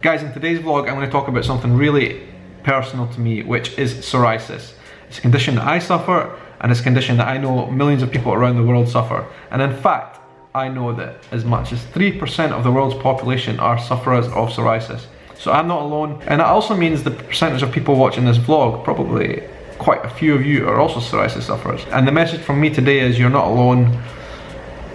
Guys, in today's vlog I'm going to talk about something really personal to me, which is psoriasis. It's a condition that I suffer, and it's a condition that I know millions of people around the world suffer. And in fact, I know that as much as 3% of the world's population are sufferers of psoriasis. So I'm not alone, and that also means the percentage of people watching this vlog, probably quite a few of you, are also psoriasis sufferers. And the message from me today is you're not alone.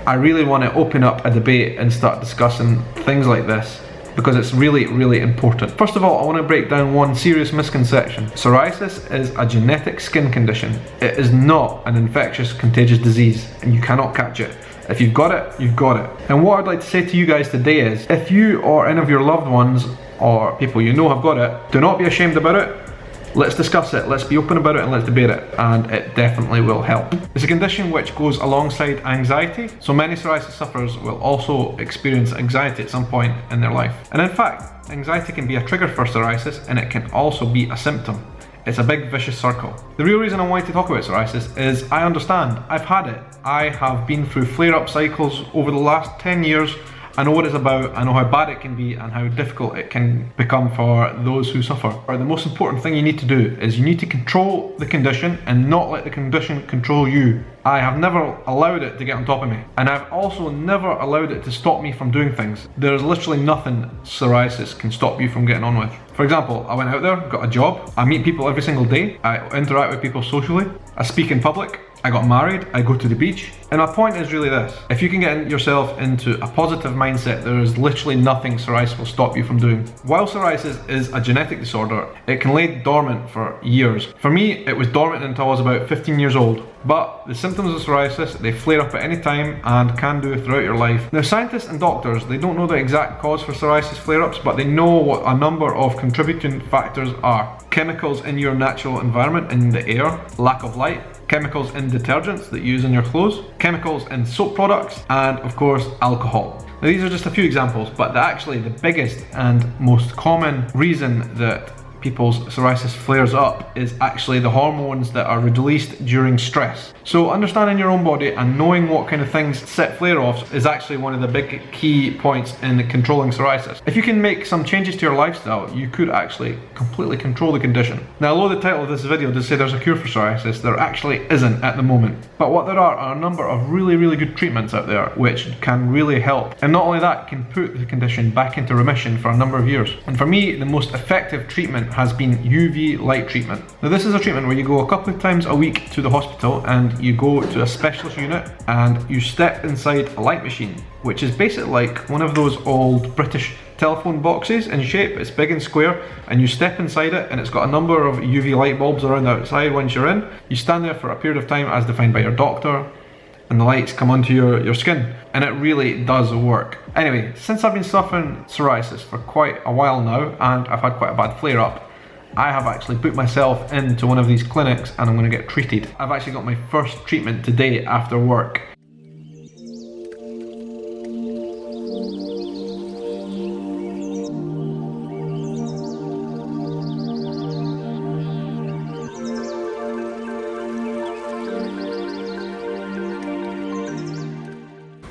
I really want to open up a debate and start discussing things like this because it's really, really important. First of all, I want to break down one serious misconception. Psoriasis is a genetic skin condition. It is not an infectious, contagious disease, and you cannot catch it. If you've got it, you've got it. And what I'd like to say to you guys today is, if you or any of your loved ones or people you know have got it, do not be ashamed about it. Let's discuss it, let's be open about it, and let's debate it, and it definitely will help. It's a condition which goes alongside anxiety, so many psoriasis sufferers will also experience anxiety at some point in their life. And in fact, anxiety can be a trigger for psoriasis, and it can also be a symptom. It's a big vicious circle. The real reason I wanted to talk about psoriasis is I understand, I've had it. I have been through flare-up cycles over the last 10 years. I know what it's about, I know how bad it can be and how difficult it can become for those who suffer. The most important thing you need to do is you need to control the condition and not let the condition control you. I have never allowed it to get on top of me, and I've also never allowed it to stop me from doing things. There's literally nothing psoriasis can stop you from getting on with. For example, I went out there, got a job, I meet people every single day, I interact with people socially, I speak in public, I got married, I go to the beach. And my point is really this: if you can get yourself into a positive mindset, there is literally nothing psoriasis will stop you from doing. While psoriasis is a genetic disorder, it can lay dormant for years. For me, it was dormant until I was about 15 years old. But the symptoms of psoriasis, they flare up at any time and can do throughout your life. Now, scientists and doctors, they don't know the exact cause for psoriasis flare-ups, but they know what a number of contributing factors are. Chemicals in your natural environment, in the air, lack of light, chemicals in detergents that you use in your clothes, chemicals in soap products, and of course, alcohol. Now, these are just a few examples, but actually the biggest and most common reason that people's psoriasis flares up is actually the hormones that are released during stress. So understanding your own body and knowing what kind of things set flare-offs is actually one of the big key points in controlling psoriasis. If you can make some changes to your lifestyle, you could actually completely control the condition. Now, although the title of this video does say there's a cure for psoriasis, there actually isn't at the moment. But what there are a number of really, really good treatments out there which can really help. And not only that, can put the condition back into remission for a number of years. And for me, the most effective treatment has been UV light treatment. Now, this is a treatment where you go a couple of times a week to the hospital and you go to a specialist unit and you step inside a light machine, which is basically like one of those old British telephone boxes in shape. It's big and square, and you step inside it, and it's got a number of UV light bulbs around the outside. Once you're in, you stand there for a period of time as defined by your doctor, and the lights come onto your skin, and it really does work. Anyway, since I've been suffering psoriasis for quite a while now, and I've had quite a bad flare-up, I have actually put myself into one of these clinics and I'm going to get treated. I've actually got my first treatment today after work.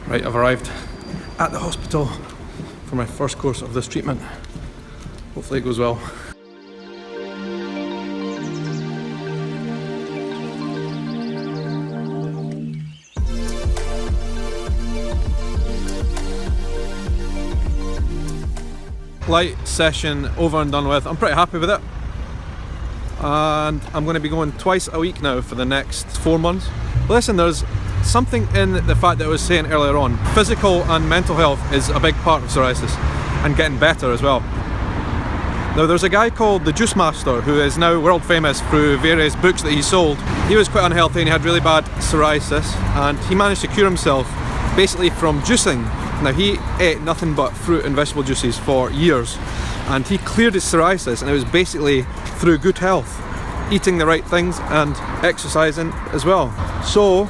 Right, I've arrived at the hospital for my first course of this treatment. Hopefully it goes well. Light session over and done with. I'm pretty happy with it, and I'm going to be going twice a week now for the next 4 months. But listen, there's something in the fact that I was saying earlier on. Physical and mental health is a big part of psoriasis, and getting better as well. Now, there's a guy called the Juice Master who is now world famous through various books that he sold. He was quite unhealthy and he had really bad psoriasis, and he managed to cure himself basically from juicing. Now, he ate nothing but fruit and vegetable juices for years, and he cleared his psoriasis, and it was basically through good health, eating the right things and exercising as well. So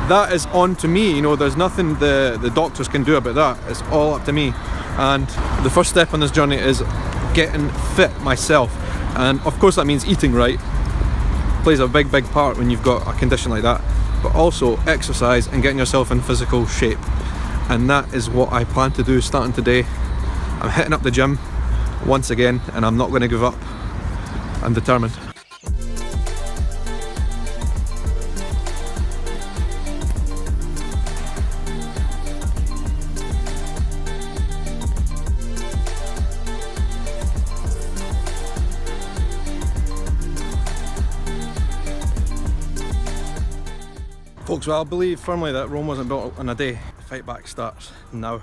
that is on to me, you know, there's nothing the doctors can do about that. It's all up to me. And the first step on this journey is getting fit myself, and of course that means eating right. Plays a big part when you've got a condition like that, but also exercise and getting yourself in physical shape. And that is what I plan to do starting today. I'm I'm hitting up the gym once again, and I'm not going to give up. I'm determined. Folks, well, I believe firmly that Rome wasn't built in a day. The fight back starts now.